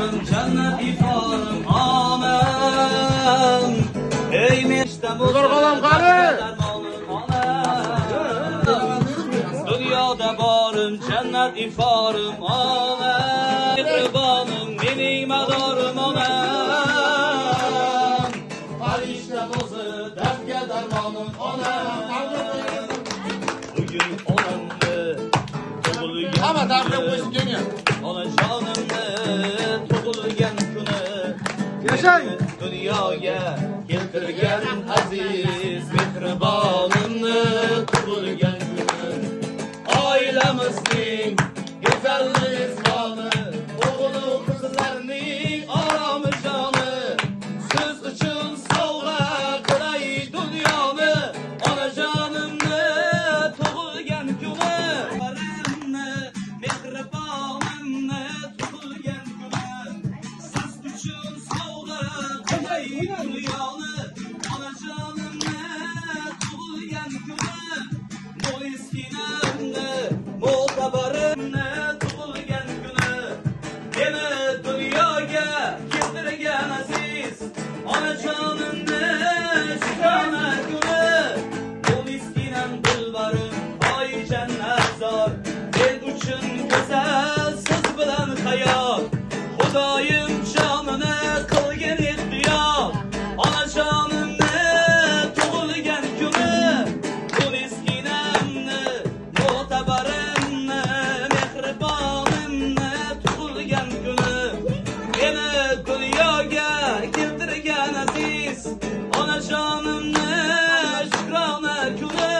borım cennet iforim amen. Ey meştem Zorbalam qani. Dünyada borım cennet iforim amen. Mehribonum mening madorim onam. Farishta o'zi dardga darmonim onam. Bugün onamni tug'ilgan Ama dardim qo'shib kelgan. onajonimni tug'ilgan kuni Yashang. dunyoga keltirgan aziz mehribonimni tug'ilgan kuni oilamizning go'zal mezboni o'g'il qizlarning oromi joni siz uchun sovg'a qilay dunyoni onajonimni tug'ilgan kuni mehribonimni tug'ilgan kuni siz uchun sovg'a qilay dunyoni onajonimni tug'ilgan kuni mo'iskinamni mo'tabarimni tug'ilgan kuni meni dunyoga keltirgan aziz onajonimni shukrona kuni mo'iskinam dilbarim oy jannatzor men uchun go'zal siz bilan hayot xudoyim jonini qilgin ixtiyor onajonimni tug'ilgan kuni mo'iskinamni mo'tabarimni mehribonimni tug'ilgan kuni meni dunyoga keltirgan aziz onajonimni shukrona kuni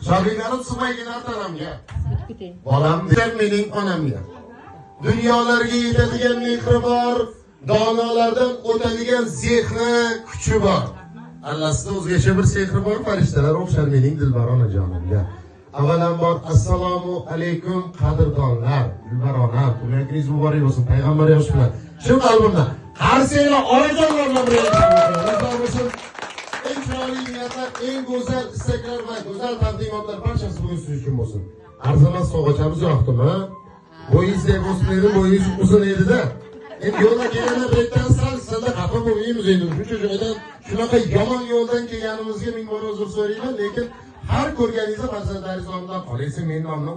Shabiganim sig'maygin tanamga. Bolam der mening onamga. Dunyolarga yetadigan mehri bor, donolardan o'tadigan zehni, kuchi bor. Allohda o'zgacha bir sehri bor, farishtalar o'xshar mening dilbar onajonimga. Avvalambor assalomu alaykum qadrdonlar, dilbaronam, kunlaringiz muborak bo'lsin, payg'ambar yosh bilan. Shu qalbimdan qarsanglar onajonlar bilan birga bo'lsin. Eng chiroyli niyatlar, eng go'zal istaklar va go'zal taqdimotlar barchasi bugun siz uchun bo'lsin. Arzimas sovg'achamiz yoqdimi? Bo'yingizdek o'sib edi, bo'yingiz uzun edi-da. Endi yo'lda kelganlar bekdan sal xafa bo'lmaymiz endi. Shuncha joydan shunaqa yomon yo'ldan kelganimizga ming bor uzr so'rayman, lekin har ko'rganingizda farzandlaringiz nomidan qolasiz, men nomimdan